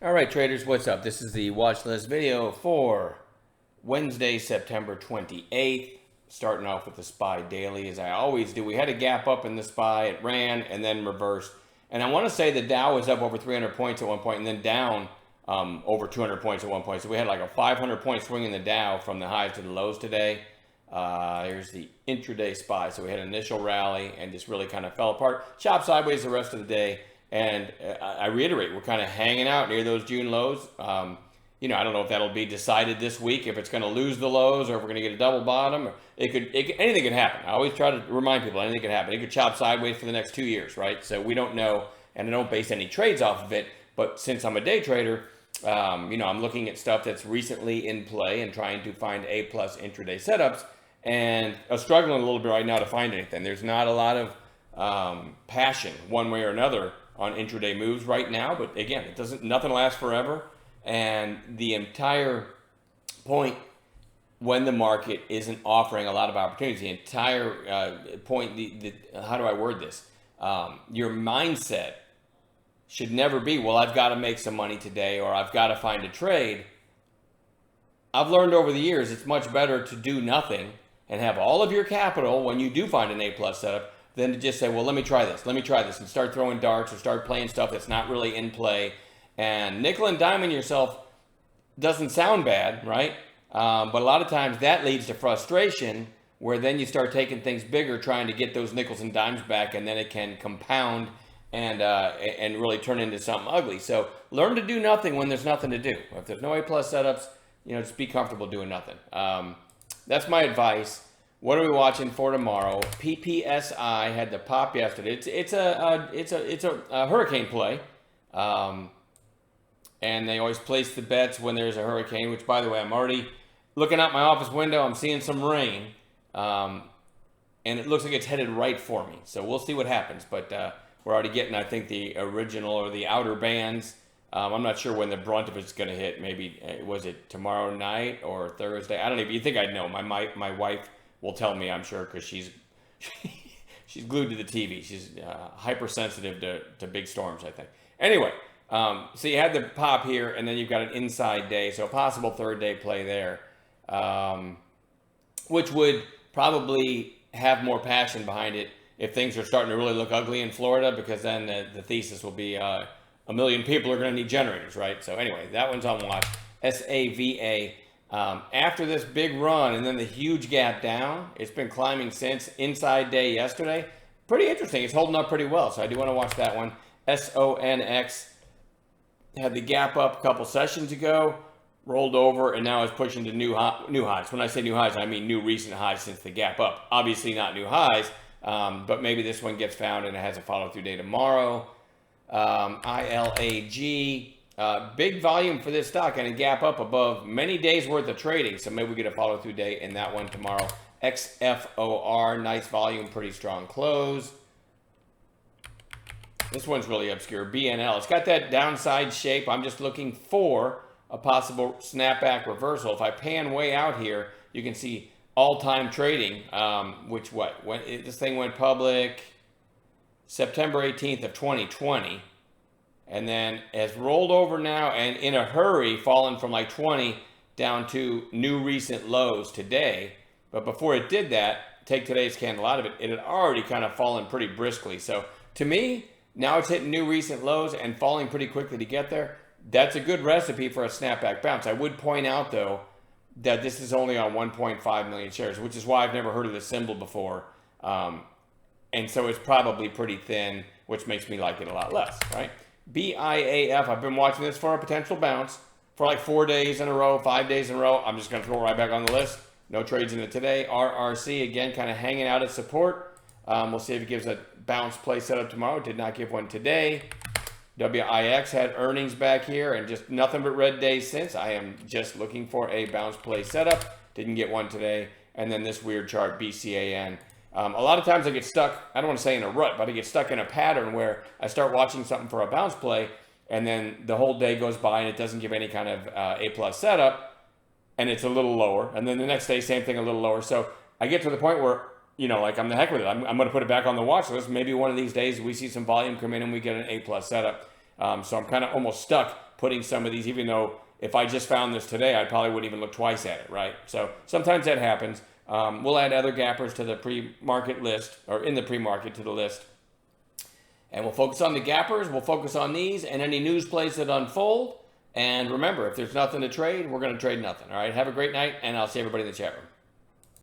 All right, traders, what's up? This is the watch list video for Wednesday, September 28th. Starting off with the SPY daily, as I always do. We had a gap up in the SPY. It ran and then reversed. And I want to say the Dow was up over 300 points at one point and then down over 200 points at one point. So we had like a 500 point swing in the Dow from the highs to the lows today. Here's the intraday SPY. So we had an initial rally and just really kind of fell apart. Chopped sideways the rest of the day. And I reiterate, we're kind of hanging out near those June lows. I don't know if that'll be decided this week, if it's going to lose the lows or if we're going to get a double bottom. Or anything could happen. I always try to remind people anything could happen. It could chop sideways for the next 2 years, right? So we don't know, and I don't base any trades off of it. But since I'm a day trader, I'm looking at stuff that's recently in play and trying to find A+ intraday setups. And I'm struggling a little bit right now to find anything. There's not a lot of passion one way or another on intraday moves right now, but again, nothing lasts forever. And the entire point when the market isn't offering a lot of opportunities, the entire point, how do I word this? Your mindset should never be, well, I've got to make some money today or I've got to find a trade. I've learned over the years it's much better to do nothing and have all of your capital when you do find an A+ setup than to just say, well, let me try this, and start throwing darts or start playing stuff that's not really in play. And nickel and diming yourself doesn't sound bad, right? But a lot of times that leads to frustration, where then you start taking things bigger, trying to get those nickels and dimes back, and then it can compound and really turn into something ugly. So learn to do nothing when there's nothing to do. If there's no A+ setups, just be comfortable doing nothing. That's my advice. What are we watching for tomorrow? PPSI had the pop yesterday. It's a hurricane play, and they always place the bets when there's a hurricane. Which, by the way, I'm already looking out my office window. I'm seeing some rain, and it looks like it's headed right for me. So we'll see what happens. But we're already getting, I think, the original or the outer bands. I'm not sure when the brunt of it's going to hit. Maybe was it tomorrow night or Thursday? I don't even. You think I'd know? My wife will tell me, I'm sure, because she's glued to the TV. She's hypersensitive to big storms, I think. Anyway, so you had the pop here, and then you've got an inside day, so a possible third day play there, which would probably have more passion behind it if things are starting to really look ugly in Florida, because then the thesis will be a million people are going to need generators, right? So anyway, that one's on watch. SAVA. After this big run and then the huge gap down, it's been climbing since. Inside day yesterday, pretty interesting. It's holding up pretty well, so I do want to watch that one. SONX had the gap up a couple sessions ago, rolled over, and now is pushing to new highs. When I say new highs, I mean new recent highs since the gap up. Obviously not new highs, but maybe this one gets found and it has a follow-through day tomorrow. ILAG. Big volume for this stock and a gap up above many days worth of trading. So maybe we get a follow through day in that one tomorrow. XFOR, nice volume, pretty strong close. This one's really obscure. BNL, it's got that downside shape. I'm just looking for a possible snapback reversal. If I pan way out here, you can see all-time trading, this thing went public September 18th of 2020. And then has rolled over now and in a hurry fallen from like 20 down to new recent lows today. But before it did that, take today's candle out of it, it had already kind of fallen pretty briskly. So to me, now it's hitting new recent lows and falling pretty quickly to get there. That's a good recipe for a snapback bounce. I would point out, though, that this is only on 1.5 million shares, which is why I've never heard of this symbol before. And so it's probably pretty thin, which makes me like it a lot less, right? BIAF, I've been watching this for a potential bounce for like 4 days in a row, 5 days in a row. I'm just going to throw it right back on the list. No trades in it today. RRC, again, kind of hanging out at support. We'll see if it gives a bounce play setup tomorrow. Did not give one today. WIX had earnings back here and just nothing but red days since. I am just looking for a bounce play setup. Didn't get one today. And then this weird chart, BCAN. A lot of times I get stuck, I don't want to say in a rut, but I get stuck in a pattern where I start watching something for a bounce play, and then the whole day goes by and it doesn't give any kind of A+ setup, and it's a little lower. And then the next day, same thing, a little lower. So I get to the point where, I'm the heck with it. I'm going to put it back on the watch list. Maybe one of these days we see some volume come in and we get an A+ setup. So I'm kind of almost stuck putting some of these, even though if I just found this today, I probably wouldn't even look twice at it, right? So sometimes that happens. We'll add other gappers to the pre-market list, or in the pre-market to the list. And we'll focus on the gappers, we'll focus on these and any news plays that unfold. And remember, if there's nothing to trade, we're going to trade nothing. All right, have a great night, and I'll see everybody in the chat room.